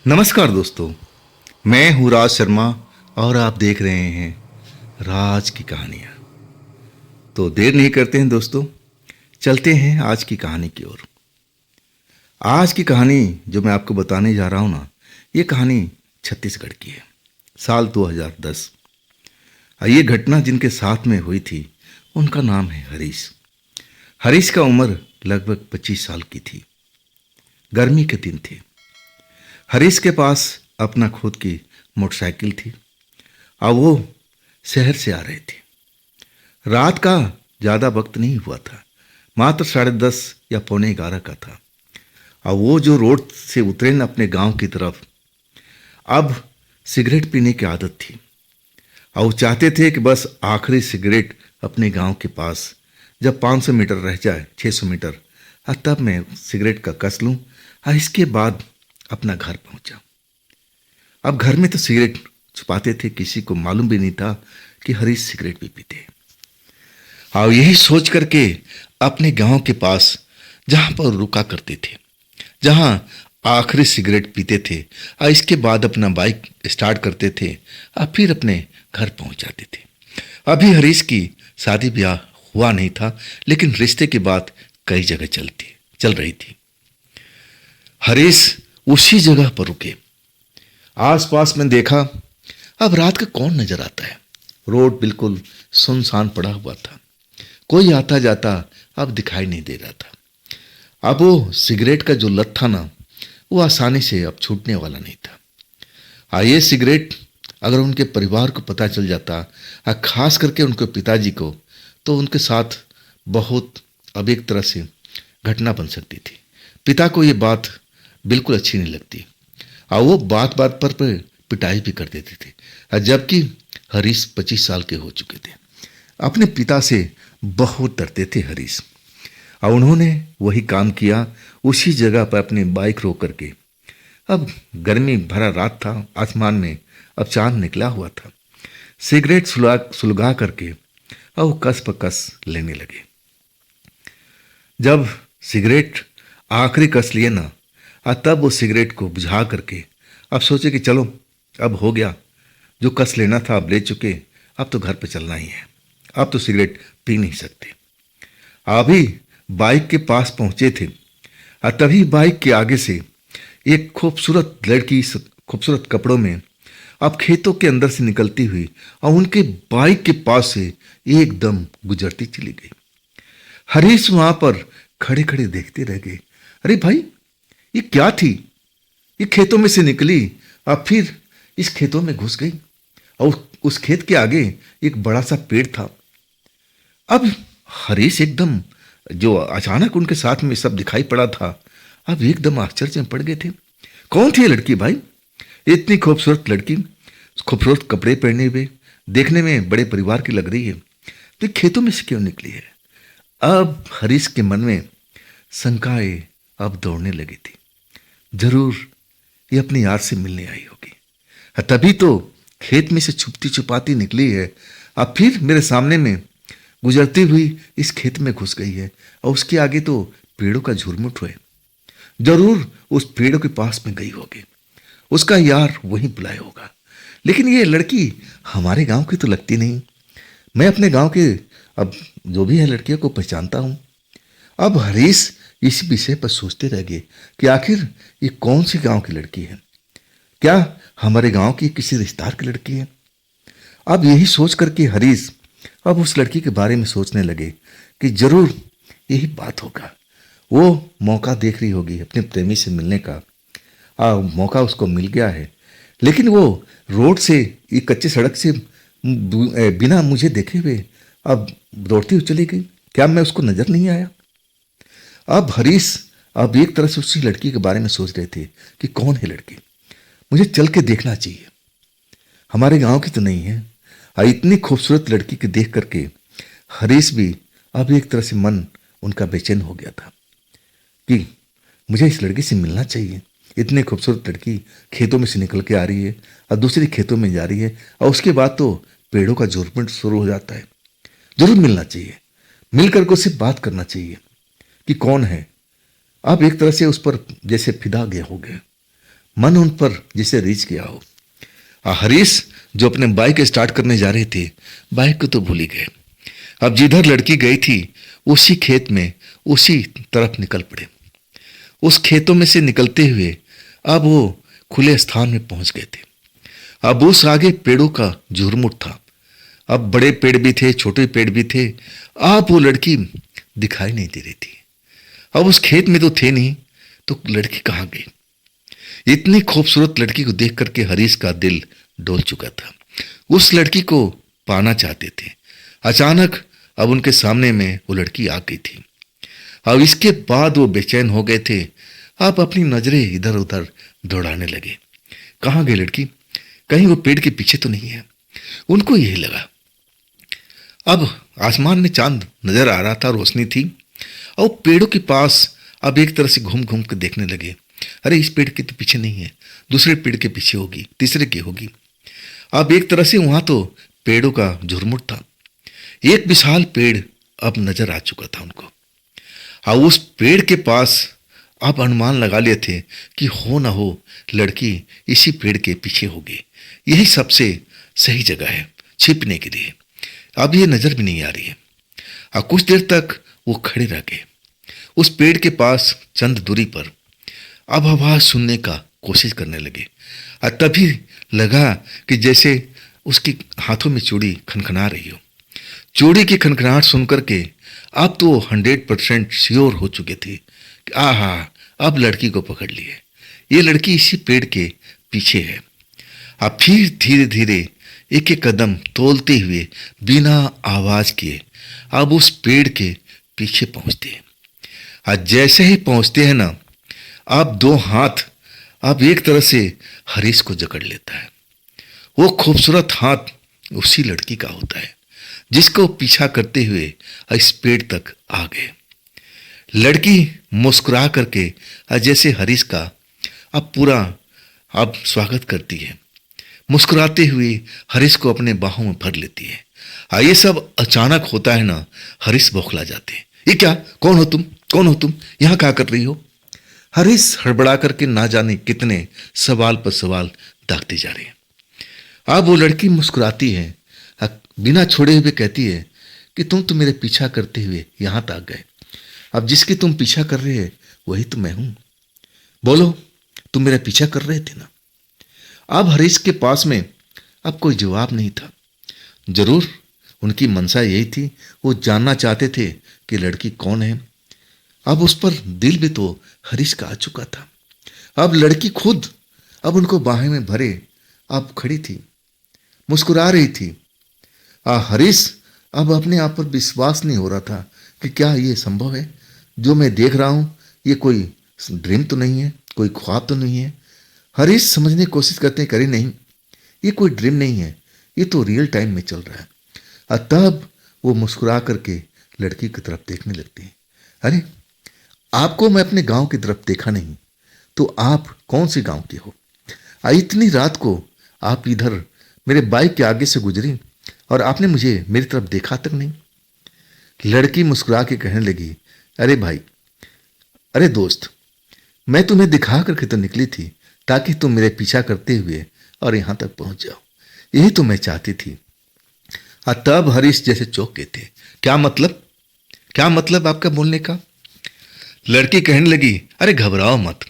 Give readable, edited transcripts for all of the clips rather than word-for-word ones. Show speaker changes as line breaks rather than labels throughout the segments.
नमस्कार दोस्तों, मैं हूँ राज शर्मा और आप देख रहे हैं राज की कहानियाँ। तो देर नहीं करते हैं दोस्तों, चलते हैं आज की कहानी की ओर। आज की कहानी जो मैं आपको बताने जा रहा हूँ ना, ये कहानी छत्तीसगढ़ की है, साल 2010। ये घटना जिनके साथ में हुई थी उनका नाम है हरीश। हरीश का उम्र लगभग 25 साल की थी। गर्मी के दिन थे। हरीश के पास अपना खुद की मोटरसाइकिल थी और वो शहर से आ रहे थे। रात का ज़्यादा वक्त नहीं हुआ था, मात्र 10:30 या पौने 11 का था। और वो जो रोड से उतरे न अपने गांव की तरफ, अब सिगरेट पीने की आदत थी और वो चाहते थे कि बस आखिरी सिगरेट अपने गांव के पास, जब 500 मीटर रह जाए, 600 मीटर, तब मैं सिगरेट का कस लूँ और इसके बाद अपना घर पहुंचा। अब घर में तो सिगरेट छुपाते थे, किसी को मालूम भी नहीं था कि हरीश सिगरेट भी पीते हैं। और यही सोच करके अपने गांव के पास जहां पर रुका करते थे, जहां आखिरी सिगरेट पीते थे और इसके बाद अपना बाइक स्टार्ट करते थे और फिर अपने घर पहुंच जाते थे। अभी हरीश की शादी ब्याह हुआ नहीं था, लेकिन रिश्ते की बात कई जगह चल रही थी। हरीश उसी जगह पर रुके। आसपास में देखा, अब रात का कौन नजर आता है। रोड बिल्कुल सुनसान पड़ा हुआ था, कोई आता जाता अब दिखाई नहीं दे रहा था। अब वो सिगरेट का जो लत था ना, वो आसानी से अब छूटने वाला नहीं था। ये सिगरेट अगर उनके परिवार को पता चल जाता, खास करके उनके पिताजी को, तो उनके साथ बहुत अब एक तरह से घटना बन सकती थी। पिता को ये बात बिल्कुल अच्छी नहीं लगती और वो बात बात पर पिटाई भी कर देते थे। जबकि हरीश 25 साल के हो चुके थे। अपने पिता से बहुत डरते थे हरीश, और उन्होंने वही काम किया, उसी जगह पर अपनी बाइक रोक करके। अब गर्मी भरा रात था, आसमान में अब चांद निकला हुआ था। सिगरेट सुलगा करके और वो कस पकस लेने लगे। जब सिगरेट आखिरी कस लिए ना, तब वो सिगरेट को बुझा करके अब सोचे कि चलो, अब हो गया, जो कस लेना था अब ले चुके, अब तो घर पे चलना ही है, अब तो सिगरेट पी नहीं सकते। अभी बाइक के पास पहुंचे थे और तभी बाइक के आगे से एक खूबसूरत लड़की खूबसूरत कपड़ों में अब खेतों के अंदर से निकलती हुई और उनके बाइक के पास से एकदम गुजरती चली गई। हरीश वहां पर खड़े खड़े देखते रह गए। अरे भाई, ये क्या थी? ये खेतों में से निकली और फिर इस खेतों में घुस गई और उस खेत के आगे एक बड़ा सा पेड़ था। अब हरीश एकदम, जो अचानक उनके साथ में सब दिखाई पड़ा था, अब एकदम आश्चर्य में पड़ गए थे। कौन थी ये लड़की भाई? इतनी खूबसूरत लड़की, खूबसूरत कपड़े पहने हुए, देखने में बड़े परिवार की लग रही है, तो ये खेतों में से क्यों निकली है? अब हरीश के मन में शंकाएं अब दौड़ने लगी थी। जरूर ये अपनी यार से मिलने आई होगी, तभी तो खेत में से छुपती छुपाती निकली है, अब फिर मेरे सामने में गुजरती हुई इस खेत में घुस गई है और उसके आगे तो पेड़ों का झुरमुट है। जरूर उस पेड़ों के पास में गई होगी, उसका यार वहीं बुलाया होगा। लेकिन ये लड़की हमारे गांव की तो लगती नहीं। मैं अपने गांव के अब जो भी है लड़कियों को पहचानता हूं। अब हरीश इस विषय पर सोचते रह गए कि आखिर ये कौन सी गांव की लड़की है, क्या हमारे गांव की किसी रिश्तेदार की लड़की है? अब यही सोच करके हरीश अब उस लड़की के बारे में सोचने लगे कि जरूर यही बात होगा। वो मौका देख रही होगी अपने प्रेमी से मिलने का, मौका उसको मिल गया है, लेकिन वो रोड से, एक कच्ची सड़क से बिना मुझे देखे हुए अब दौड़ती हुई चली गई। क्या मैं उसको नजर नहीं आया? अब हरीश अब एक तरह से उसी लड़की के बारे में सोच रहे थे कि कौन है लड़की, मुझे चल के देखना चाहिए, हमारे गांव की तो नहीं है। और इतनी खूबसूरत लड़की के देख करके हरीश भी अब एक तरह से मन उनका बेचैन हो गया था कि मुझे इस लड़की से मिलना चाहिए। इतनी खूबसूरत लड़की खेतों में से निकल के आ रही है और दूसरी खेतों में जा रही है, और उसके बाद तो पेड़ों का झुरमुट शुरू हो जाता है। जरूर मिलना चाहिए, मिलकर के उससे बात करना चाहिए कि कौन है। अब एक तरह से उस पर जैसे फिदा गया हो गए। मन उन पर जैसे रीझ गया हो। हरीश जो अपने बाइक स्टार्ट करने जा रहे थे, बाइक को तो भूल ही गए। अब जिधर लड़की गई थी उसी खेत में उसी तरफ निकल पड़े। उस खेतों में से निकलते हुए अब वो खुले स्थान में पहुंच गए थे। अब उस आगे पेड़ों का झुरमुट था। अब बड़े पेड़ भी थे, छोटे पेड़ भी थे। अब वो लड़की दिखाई नहीं दे रही थी। अब उस खेत में तो थे नहीं, तो लड़की कहाँ गई? इतनी खूबसूरत लड़की को देख करके हरीश का दिल डोल चुका था। उस लड़की को पाना चाहते थे। अचानक अब उनके सामने में वो लड़की आ गई थी। अब इसके बाद वो बेचैन हो गए थे। अब अपनी नजरें इधर उधर दौड़ाने लगे। कहाँ गई लड़की? कहीं वो पेड़ के पीछे तो नहीं है? उनको यही लगा। अब आसमान में चांद नजर आ रहा था, रोशनी थी। और पेड़ों के पास अब एक तरह से घूम घूम कर देखने लगे। अरे इस पेड़ के तो पीछे नहीं है, दूसरे पेड़ के पीछे होगी, तीसरे की होगी। अब एक तरह से वहां तो पेड़ों का झुरमुट था। एक विशाल पेड़ अब नजर आ चुका था उनको। और उस पेड़ के पास अब अनुमान लगा लिए थे कि हो ना हो लड़की इसी पेड़ के पीछे होगी। यही सबसे सही जगह है छिपने के लिए। अब ये नजर भी नहीं आ रही है। और कुछ देर तक वो खड़े रह गए उस पेड़ के पास चंद दूरी पर। अब आवाज सुनने का कोशिश करने लगे। और तभी लगा कि जैसे उसके हाथों में चूड़ी खनखना रही हो। चूड़ी की खनखनाहट सुनकर के अब तो 100% श्योर हो चुके थे कि आहा अब लड़की को पकड़ लिए। ये लड़की इसी पेड़ के पीछे है। अब फिर धीरे धीरे एक एक कदम तोलते हुए बिना आवाज किए अब उस पेड़ के पीछे पहुंचते हैं। और जैसे ही पहुंचते हैं ना, अब दो हाथ अब एक तरह से हरीश को जकड़ लेता है। वो खूबसूरत हाथ उसी लड़की का होता है जिसको पीछा करते हुए इस पेड़ तक आ गए। लड़की मुस्कुरा करके जैसे हरीश का अब पूरा अब स्वागत करती है। मुस्कुराते हुए हरीश को अपने बाहों में भर लेती है। ये सब अचानक होता है ना, हरीश बौखला जाते हैं। ये क्या? कौन हो तुम? कौन हो तुम? यहाँ क्या कर रही हो? हरीश हड़बड़ा करके ना जाने कितने सवाल पर सवाल दागते जा रहे हैं। अब वो लड़की मुस्कुराती है, बिना छोड़े हुए कहती है कि तुम तो मेरे पीछा करते हुए यहाँ तक गए। अब जिसकी तुम पीछा कर रहे हैं वही तो मैं हूं। बोलो, तुम मेरा पीछा कर रहे थे ना? अब हरीश के पास में अब कोई जवाब नहीं था। जरूर उनकी मंशा यही थी, वो जानना चाहते थे कि लड़की कौन है। अब उस पर दिल भी तो हरीश का आ चुका था। अब लड़की खुद अब उनको बाहें में भरे अब खड़ी थी, मुस्कुरा रही थी। हरीश अब अपने आप पर विश्वास नहीं हो रहा था कि क्या ये संभव है? जो मैं देख रहा हूं ये कोई ड्रीम तो नहीं है, कोई ख्वाब तो नहीं है। हरीश समझने की कोशिश करते हैं, करे नहीं, ये कोई ड्रीम नहीं है, ये तो रियल टाइम में चल रहा है। तब वो मुस्कुरा करके लड़की की तरफ देखने लगती है। अरे आपको मैं अपने गांव की तरफ देखा नहीं, तो आप कौन से गांव के हो? इतनी रात को आप इधर मेरे बाइक के आगे से गुजरी और आपने मुझे मेरी तरफ देखा तक नहीं। लड़की मुस्कुरा के कहने लगी, अरे भाई, अरे दोस्त, मैं तुम्हें दिखा करके तो निकली थी ताकि तुम मेरे पीछा करते हुए और यहां तक पहुंच जाओ। यही तो मैं चाहती थी। तब हरीश जैसे चौंक गए थे। क्या मतलब? क्या मतलब आपका बोलने का? लड़की कहने लगी, अरे घबराओ मत।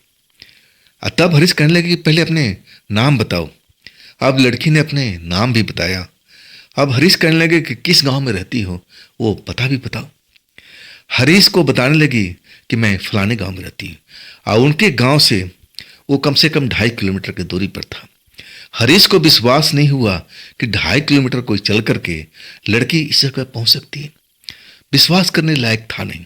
तब हरीश कहने लगे कि पहले अपने नाम बताओ। अब लड़की ने अपने नाम भी बताया। अब हरीश कहने लगे कि किस गांव में रहती हो, वो पता भी बताओ। हरीश को बताने लगी कि मैं फलाने गांव में रहती हूँ। और उनके गांव से वो कम से कम 2.5 किलोमीटर की दूरी पर था। हरीश को विश्वास नहीं हुआ कि 2.5 किलोमीटर कोई चल करके लड़की इस जगह पहुंच सकती है। विश्वास करने लायक था नहीं,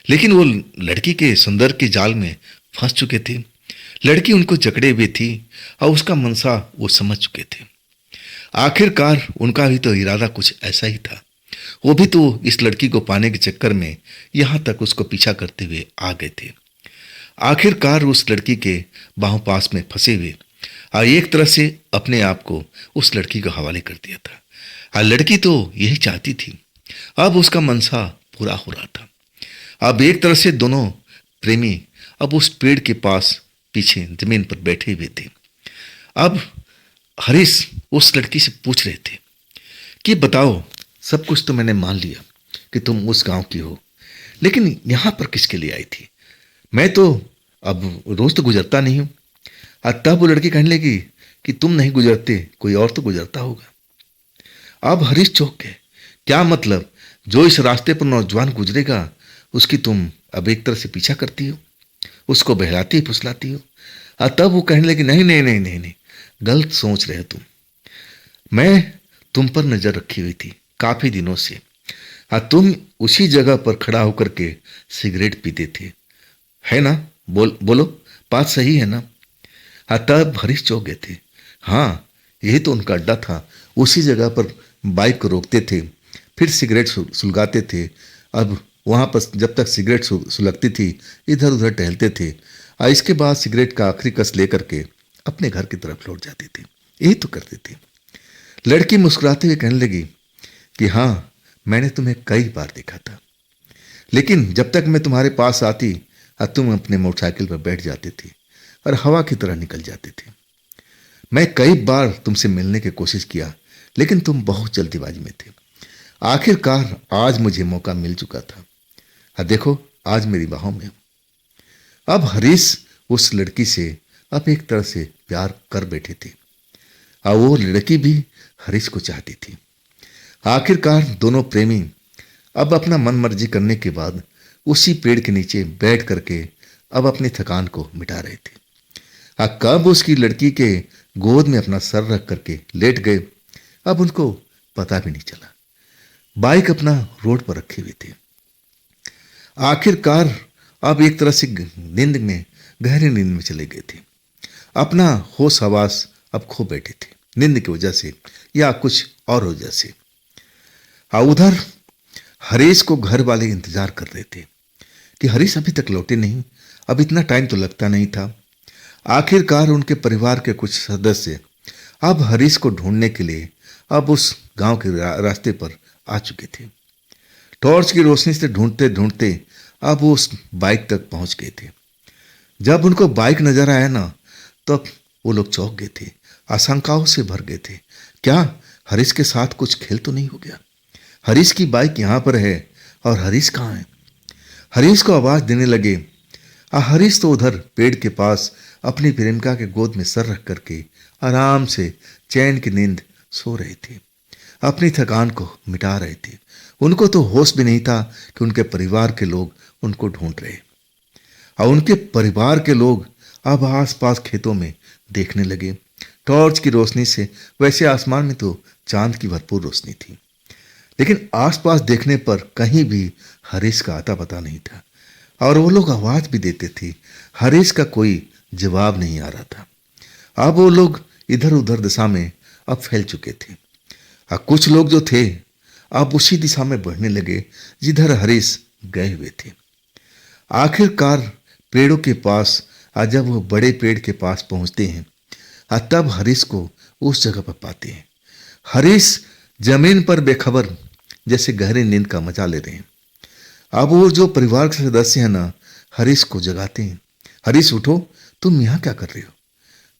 लेकिन वो लड़की के सौंदर्य के जाल में फंस चुके थे। लड़की उनको जकड़े हुए थी और उसका मनसा वो समझ चुके थे। आखिरकार उनका भी तो इरादा कुछ ऐसा ही था। वो भी तो इस लड़की को पाने के चक्कर में यहां तक उसको पीछा करते हुए आ गए थे। आखिरकार उस लड़की के बाहों पास में फंसे हुए एक तरह से अपने आप को उस लड़की को हवाले कर दिया था। लड़की तो यही चाहती थी। अब उसका मनसा पूरा हो रहा था। अब एक तरह से दोनों प्रेमी अब उस पेड़ के पास पीछे जमीन पर बैठे हुए थे। अब हरीश उस लड़की से पूछ रहे थे कि बताओ, सब कुछ तो मैंने मान लिया कि तुम उस गांव की हो, लेकिन यहां पर किसके लिए आई थी? मैं तो अब रोज तो गुजरता नहीं हूं। तब वो लड़की कहने लगी कि तुम नहीं गुजरते, कोई और तो गुजरता होगा। अब हरीश चौंक गए। क्या मतलब? जो इस रास्ते पर नौजवान गुजरेगा उसकी तुम अब एक तरह से पीछा करती हो, उसको बहलाती फुसलाती हो। तब वो कहने लगी नहीं नहीं नहीं नहीं नहीं, गलत सोच रहे हो तुम। मैं तुम पर नजर रखी हुई थी काफी दिनों से। तुम उसी जगह पर खड़ा होकर के सिगरेट पीते थे, है ना? बोलो, बात सही है ना? तब हरीश चौंक गए थे। हाँ, यही तो उनका अड्डा था। उसी जगह पर बाइक को रोकते थे, फिर सिगरेट सुलगाते थे। अब वहां पर जब तक सिगरेट सुलगती थी, इधर उधर टहलते थे। इसके बाद सिगरेट का आखिरी कस लेकर के अपने घर की तरफ लौट जाते थे। यही तो करते थे। लड़की मुस्कुराते हुए कहने लगी कि हाँ, मैंने तुम्हें कई बार देखा था, लेकिन जब तक मैं तुम्हारे पास आती तुम अपने मोटरसाइकिल पर बैठ जाते थे और हवा की तरह निकल जाते थे। मैं कई बार तुमसे मिलने की कोशिश किया, लेकिन तुम बहुत जल्दीबाजी में थे। आखिरकार आज मुझे मौका मिल चुका था। देखो, आज मेरी बाहों में हो। अब हरीश उस लड़की से अब एक तरह से प्यार कर बैठे थे और वो लड़की भी हरीश को चाहती थी। आखिरकार दोनों प्रेमी अब अपना मन मर्जी करने के बाद उसी पेड़ के नीचे बैठ करके अब अपनी थकान को मिटा रहे थे। कब उसकी लड़की के गोद में अपना सर रख करके लेट गए, अब उनको पता भी नहीं चला। बाइक अपना रोड पर रखे हुए थे। आखिरकार अब एक तरह से नींद में, गहरी नींद में चले गए थे। अपना होश हवास अब खो बैठे थे, नींद की वजह से या कुछ और वजह से। उधर हरीश को घर वाले इंतजार कर रहे थे कि हरीश अभी तक लौटे नहीं। अब इतना टाइम तो लगता नहीं था। आखिरकार उनके परिवार के कुछ सदस्य अब हरीश को ढूंढने के लिए अब उस गांव के रास्ते पर आ चुके थे। टॉर्च की रोशनी से ढूंढते ढूंढते अब वो उस बाइक तक पहुंच गए थे। जब उनको बाइक नजर आया ना, तब वो लोग चौंक गए थे, आशंकाओं से भर गए थे। क्या हरीश के साथ कुछ खेल तो नहीं हो गया? हरीश की बाइक यहां पर है और हरीश कहाँ है? हरीश को आवाज देने लगे। हरीश तो उधर पेड़ के पास अपनी प्रेमिका के गोद में सर रख करके आराम से चैन की नींद सो रहे थे, अपनी थकान को मिटा रहे थे। उनको तो होश भी नहीं था कि उनके परिवार के लोग उनको ढूंढ रहे। और उनके परिवार के लोग अब आसपास खेतों में देखने लगे टॉर्च की रोशनी से। वैसे आसमान में तो चांद की भरपूर रोशनी थी, लेकिन आसपास देखने पर कहीं भी हरीश का आता पता नहीं था। और वो लोग आवाज भी देते थे, हरीश का कोई जवाब नहीं आ रहा था। अब वो लोग इधर उधर दिशा में अब फैल चुके थे। कुछ लोग जो थे अब उसी दिशा में बढ़ने लगे जिधर हरीश गए हुए थे। आखिरकार पेड़ों के पास जब वो बड़े पेड़ के पास पहुंचते हैं, तब हरीश को उस जगह पर पाते हैं। हरीश जमीन पर बेखबर जैसे गहरी नींद का मजा ले रहे हैं। अब वो जो परिवार के सदस्य हैं ना, हरीश को जगाते हैं। हरीश उठो, तुम यहाँ क्या कर रहे हो?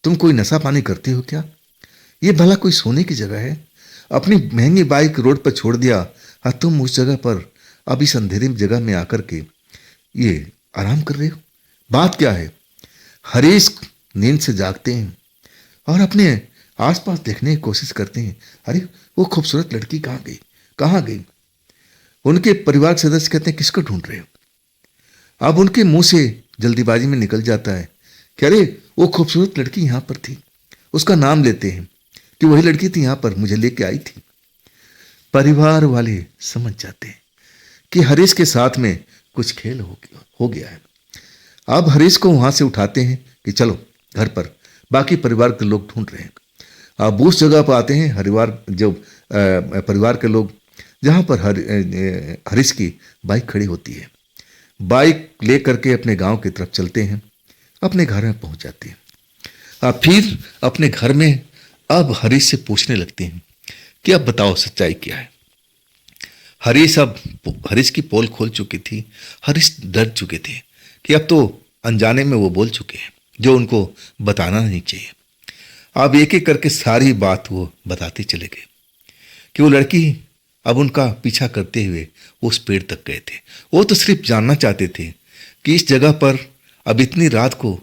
तुम कोई नशा पानी करते हो क्या? ये भला कोई सोने की जगह है? अपनी महंगी बाइक रोड पर छोड़ दिया और तुम उस जगह पर अब इस अंधेरी जगह में आकर के ये आराम कर रहे हो? बात क्या है? हरीश नींद से जागते हैं और अपने आसपास देखने की कोशिश करते हैं। अरे, वो खूबसूरत लड़की कहाँ गई? कहाँ गई? उनके परिवार के सदस्य कहते हैं, किसको ढूंढ रहे हो? अब उनके मुंह से जल्दीबाजी में निकल जाता है कि अरे, वो खूबसूरत लड़की यहाँ पर थी। उसका नाम लेते हैं कि वही लड़की थी, यहाँ पर मुझे लेके आई थी। परिवार वाले समझ जाते हैं कि हरीश के साथ में कुछ खेल हो गया है। अब हरीश को वहां से उठाते हैं कि चलो घर पर, बाकी परिवार के लोग ढूंढ रहे हैं। अब उस जगह पर आते हैं परिवार के लोग, जहां पर हरीश की बाइक खड़ी होती है। बाइक ले करके अपने गांव की तरफ चलते हैं, अपने घर में पहुंच जाते हैं। अब फिर अपने घर में अब हरीश से पूछने लगते हैं कि अब बताओ सच्चाई क्या है। हरीश की पोल खोल चुकी थी। हरीश डर चुके थे कि अब तो अनजाने में वो बोल चुके हैं। जो उनको बताना नहीं चाहिए। अब एक एक करके सारी बात वो बताते चले गए कि वो लड़की अब उनका पीछा करते हुए उस पेड़ तक गए थे। वो तो सिर्फ जानना चाहते थे कि इस जगह पर अब इतनी रात को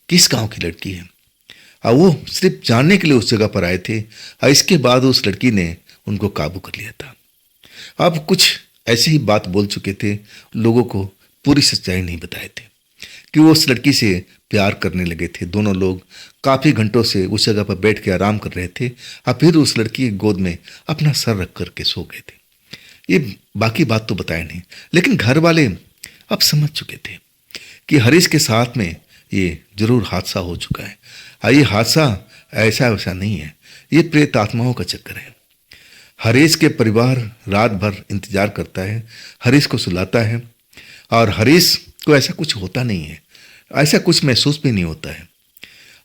किस गांव की लड़की है। और वो सिर्फ जानने के लिए उस जगह पर आए थे, और इसके बाद उस लड़की ने उनको काबू कर लिया था। अब कुछ ऐसी ही बात बोल चुके थे, लोगों को पूरी सच्चाई नहीं बताए थे कि वो उस लड़की से प्यार करने लगे थे। दोनों लोग काफ़ी घंटों से उस जगह पर बैठ के आराम कर रहे थे, और फिर उस लड़की की गोद में अपना सर रख करके सो गए थे। ये बाकी बात तो बताए नहीं, लेकिन घर वाले अब समझ चुके थे कि हरीश के साथ में ये जरूर हादसा हो चुका है। और ये हादसा ऐसा वैसा नहीं है, ये प्रेत आत्माओं का चक्कर है। हरीश के परिवार रात भर इंतजार करता है, हरीश को सुलाता है, और हरीश को ऐसा कुछ होता नहीं है, ऐसा कुछ महसूस भी नहीं होता है।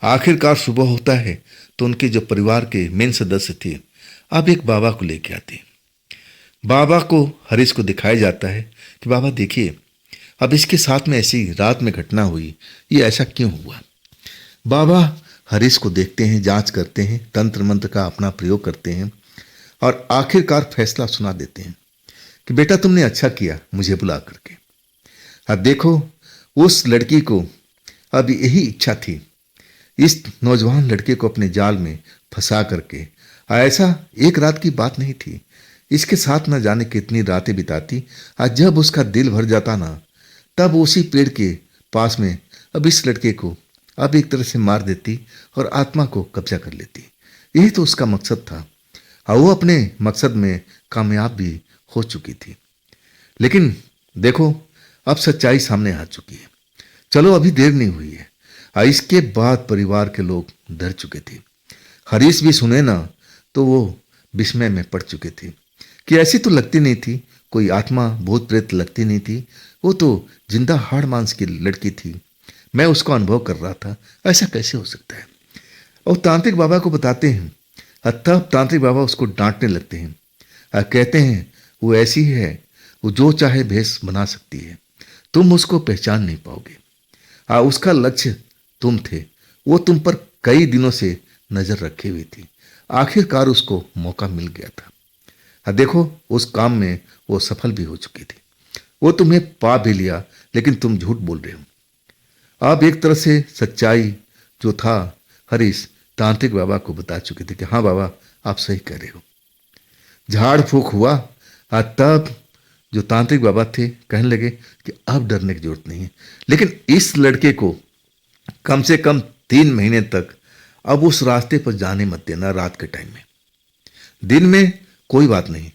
आखिरकार सुबह होता है तो उनके जो परिवार के मेन सदस्य थे अब एक बाबा को लेके आते। बाबा को हरीश को दिखाया जाता है कि बाबा देखिए, अब इसके साथ में ऐसी रात में घटना हुई, ये ऐसा क्यों हुआ। बाबा हरीश को देखते हैं, जांच करते हैं, तंत्र मंत्र का अपना प्रयोग करते हैं, और आखिरकार फैसला सुना देते हैं कि बेटा तुमने अच्छा किया मुझे बुला करके। अब देखो, उस लड़की को अब यही इच्छा थी, इस नौजवान लड़के को अपने जाल में फंसा करके। ऐसा एक रात की बात नहीं थी, इसके साथ न जाने कितनी रातें बिताती। आज जब उसका दिल भर जाता ना, तब उसी पेड़ के पास में अब इस लड़के को अब एक तरह से मार देती और आत्मा को कब्जा कर लेती। यही तो उसका मकसद था, और वो अपने मकसद में कामयाब भी हो चुकी थी। लेकिन देखो, अब सच्चाई सामने आ चुकी है। चलो अभी देर नहीं हुई है। और इसके बाद परिवार के लोग डर चुके थे। हरीश भी सुने ना तो वो विस्मय में पड़ चुके थे कि ऐसी तो लगती नहीं थी, कोई आत्मा भूत प्रेत लगती नहीं थी, वो तो जिंदा हाड़ मांस की लड़की थी। मैं उसका अनुभव कर रहा था, ऐसा कैसे हो सकता है। और तांत्रिक बाबा को बताते हैं, तब तांत्रिक बाबा उसको डांटने लगते हैं और कहते हैं वो ऐसी है, वो जो चाहे भेष बना सकती है, तुम उसको पहचान नहीं पाओगे। उसका लक्ष्य तुम थे, वो तुम पर कई दिनों से नजर रखे हुई थी, आखिरकार उसको मौका मिल गया था। देखो, उस काम में वो सफल भी हो चुकी थी, वो तुम्हें पा भी लिया, लेकिन तुम झूठ बोल रहे हो। अब एक तरह से सच्चाई जो था, हरीश तांत्रिक बाबा को बता चुके थे कि हाँ बाबा, आप सही कह रहे हो। झाड़ फूक हुआ, तब जो तांत्रिक बाबा थे कहने लगे कि अब डरने की जरूरत नहीं है, लेकिन इस लड़के को कम से कम 3 महीने तक अब उस रास्ते पर जाने मत देना। रात के टाइम में, दिन में कोई बात नहीं,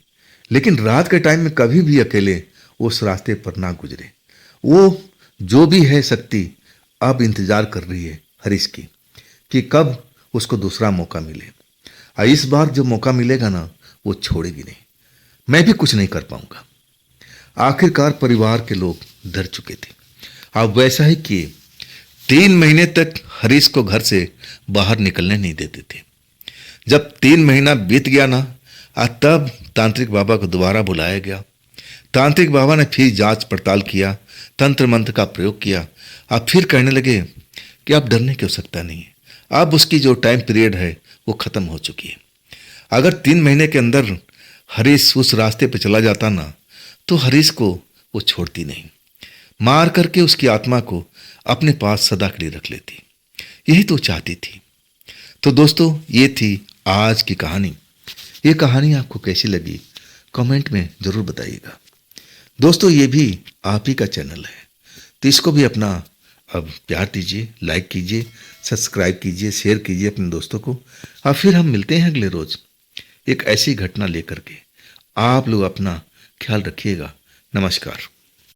लेकिन रात के टाइम में कभी भी अकेले उस रास्ते पर ना गुजरे। वो जो भी है शक्ति अब इंतजार कर रही है हरीश की कि कब उसको दूसरा मौका मिले। और इस बार जो मौका मिलेगा ना, वो छोड़ेगी नहीं, मैं भी कुछ नहीं कर पाऊंगा। आखिरकार परिवार के लोग डर चुके थे। अब वैसा ही किए, 3 महीने तक हरीश को घर से बाहर निकलने नहीं देते थे। जब 3 महीना बीत गया ना, तब तांत्रिक बाबा को दोबारा बुलाया गया। तांत्रिक बाबा ने फिर जांच पड़ताल किया, तंत्र मंत्र का प्रयोग किया। अब फिर कहने लगे कि अब डरने की आवश्यकता नहीं है, अब उसकी जो टाइम पीरियड है वो खत्म हो चुकी है। अगर 3 महीने के अंदर हरीश उस रास्ते पर चला जाता ना, तो हरीश को वो छोड़ती नहीं, मार करके उसकी आत्मा को अपने पास सदा के लिए रख लेती। यही तो चाहती थी। तो दोस्तों, ये थी आज की कहानी। ये कहानी आपको कैसी लगी कमेंट में जरूर बताइएगा। दोस्तों, ये भी आप ही का चैनल है, तो इसको भी अपना अब प्यार दीजिए, लाइक कीजिए, सब्सक्राइब कीजिए, शेयर कीजिए अपने दोस्तों को। और फिर हम मिलते हैं अगले रोज एक ऐसी घटना लेकर के। आप लोग अपना ख्याल रखिएगा। नमस्कार।